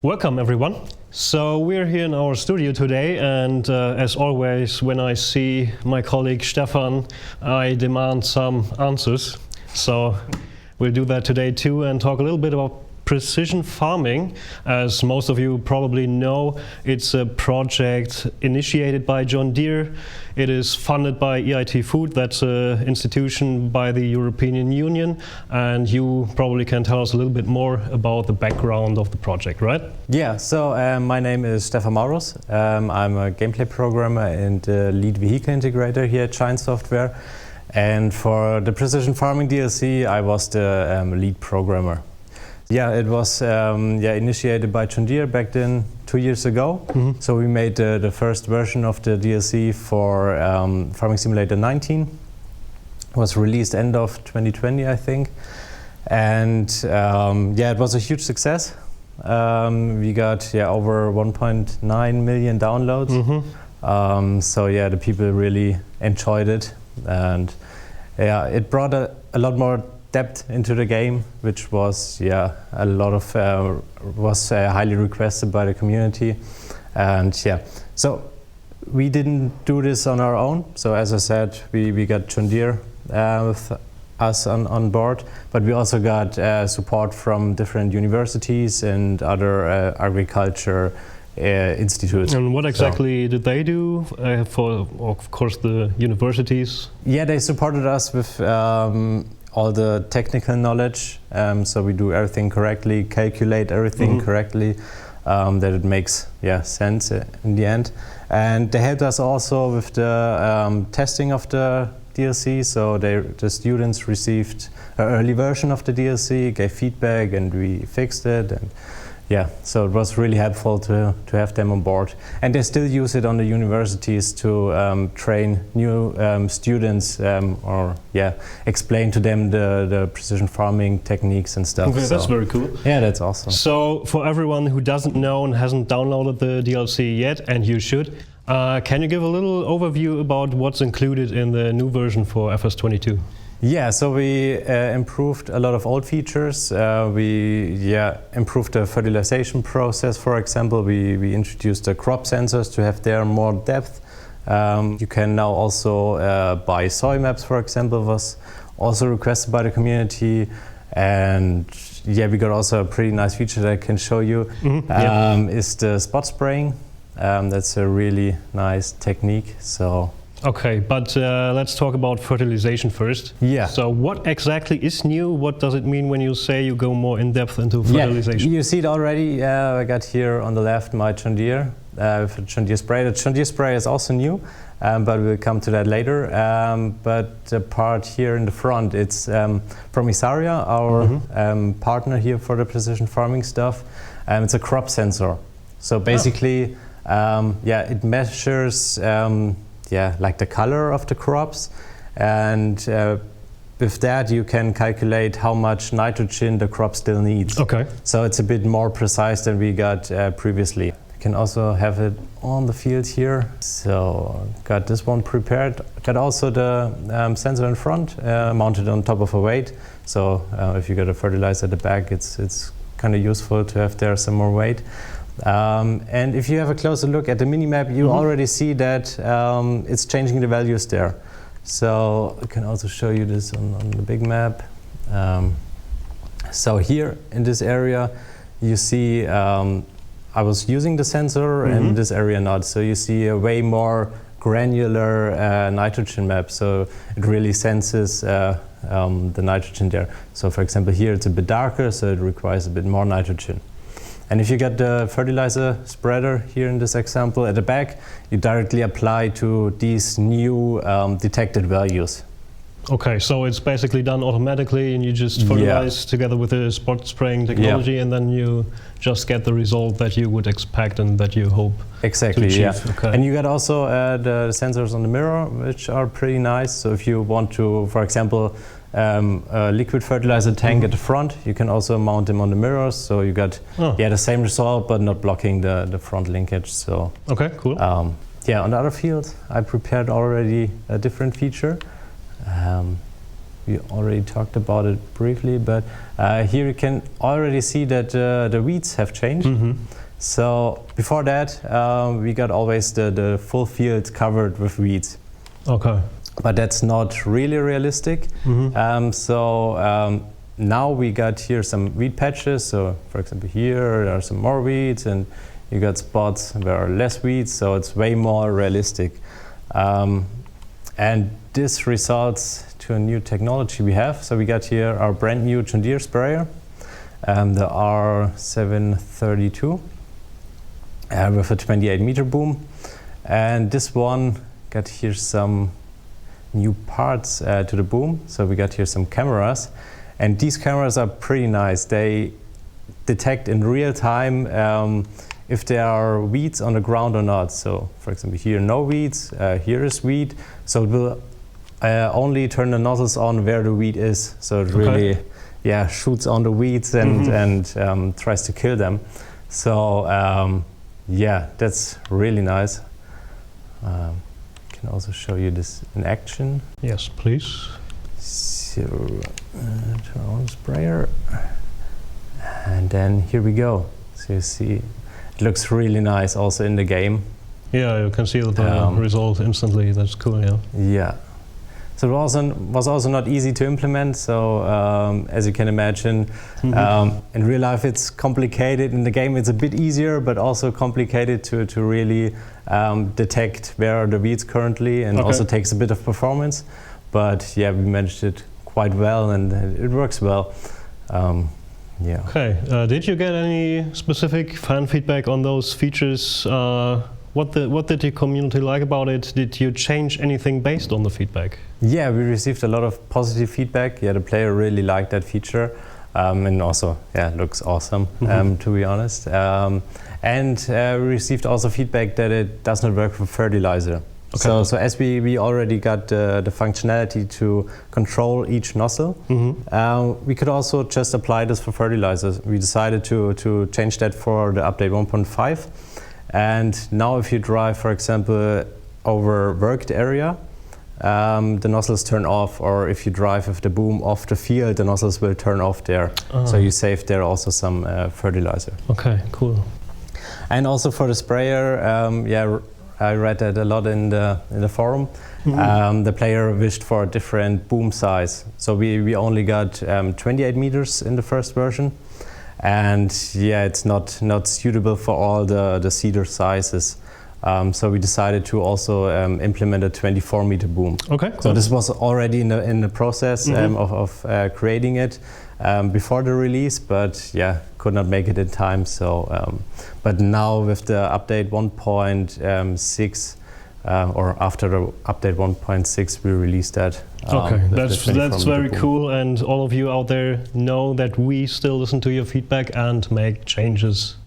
Welcome everyone. So we're here in our studio today, and as always when I see my colleague Stefan, I demand some answers. So we'll do that today too and talk a little bit about precision farming. As most of you probably know, it's a project initiated by John Deere. It is funded by EIT Food, that's an institution by the European Union, and you probably can tell us a little bit more about the background of the project, right? Yeah, so my name is Stefan Maurus. I'm a gameplay programmer and lead vehicle integrator here at Shine Software. And for the Precision Farming DLC, I was the lead programmer. Yeah, it was initiated by John Deere back then 2 years ago. Mm-hmm. So we made the first version of the DLC for Farming Simulator 19. It was released end of 2020, I think. And it was a huge success. We got over 1.9 million downloads. Mm-hmm. The people really enjoyed it. And it brought a lot more depth into the game, which was a lot of was highly requested by the community. And so we didn't do this on our own. So as I said, we got John Deere with us on board, but we also got support from different universities and other agriculture institutes. And what exactly did they do for, of course, the universities? Yeah, they supported us with all the technical knowledge, so we do everything correctly, calculate everything correctly, that it makes sense in the end. And they helped us also with the testing of the DLC, so the students received an early version of the DLC, gave feedback, and we fixed it. And so it was really helpful to have them on board. And they still use it on the universities to train new students explain to them the precision farming techniques and stuff. Okay, that's very cool. Yeah, that's awesome. So for everyone who doesn't know and hasn't downloaded the DLC yet, and you should, can you give a little overview about what's included in the new version for FS22? Yeah, so we improved a lot of old features. We improved the fertilization process, for example. We introduced the crop sensors to have there more depth. You can now also buy soil maps, for example, was also requested by the community. And we got also a pretty nice feature that I can show you, is the spot spraying. That's a really nice technique. Okay, but let's talk about fertilization first. Yeah. So what exactly is new? What does it mean when you say you go more in depth into fertilization? You see it already. I got here on the left my John Deere with John Deere spray. The John Deere spray is also new, but we'll come to that later. But the part here in the front, it's from Isaria, our partner here for the precision farming stuff. It's a crop sensor. So basically, it measures like the color of the crops, and with that you can calculate how much nitrogen the crop still needs. Okay. So it's a bit more precise than we got previously. You can also have it on the field here. So got this one prepared. Got also the sensor in front, mounted on top of a weight. So if you got a fertilizer at the back, it's kind of useful to have there some more weight. And if you have a closer look at the mini-map, you already see that it's changing the values there. So I can also show you this on the big map. So here in this area, you see I was using the sensor and in this area not. So you see a way more granular nitrogen map. So it really senses the nitrogen there. So for example, here it's a bit darker, so it requires a bit more nitrogen. And if you get the fertilizer spreader here in this example at the back, you directly apply to these new detected values. Okay, so it's basically done automatically and you just fertilize together with the spot spraying technology and then you just get the result that you would expect and that you hope to achieve. Okay. And you got also the sensors on the mirror, which are pretty nice. So if you want to, for example, a liquid fertilizer tank at the front, you can also mount them on the mirrors, so you got the same result but not blocking the front linkage. So okay, cool. On the other field I prepared already a different feature. we already talked about it briefly, but here you can already see that the weeds have changed. So before that, we got always the full field covered with weeds. Okay. But that's not really realistic. Now we got here some weed patches. So for example, here there are some more weeds, and you got spots where are less weeds. So it's way more realistic. And this results to a new technology we have. So we got here our brand new John Deere sprayer, the R732 with a 28-meter boom. And this one got here some new parts to the boom. So we got here some cameras. And these cameras are pretty nice. They detect in real time if there are weeds on the ground or not. So for example, here no weeds, here is weed. So it will only turn the nozzles on where the weed is. So it really shoots on the weeds and tries to kill them. So that's really nice. I can also show you this in action. Yes, please. So turn on the sprayer, and then here we go. So you see, it looks really nice also in the game. Yeah, you can see the result instantly. That's cool. Yeah. Yeah. So it was also not easy to implement. So as you can imagine, in real life it's complicated. In the game it's a bit easier, but also complicated to really detect where are the weeds currently, and also takes a bit of performance. But yeah, we managed it quite well, and it works well. Okay. Did you get any specific fan feedback on those features? What did the community like about it? Did you change anything based on the feedback? Yeah, we received a lot of positive feedback. Yeah, the player really liked that feature, and also looks awesome, to be honest. And we received also feedback that it does not work with fertilizer. Okay. So as we already got the functionality to control each nozzle, we could also just apply this for fertilizers. We decided to change that for the update 1.5. And now if you drive, for example, over worked area, the nozzles turn off, or if you drive with the boom off the field, the nozzles will turn off there. So you save there also some fertilizer. Okay, cool. And also for the sprayer, I read that a lot in the forum. The player wished for a different boom size. So we only got 28 meters in the first version. And it's not suitable for all the seeder sizes. So we decided to also implement a 24-meter boom. Okay, cool. So this was already in the process of creating it before the release, but could not make it in time. So, but now with the update 1.6, or after the update 1.6, we released that. Okay, that's very cool, and all of you out there know that we still listen to your feedback and make changes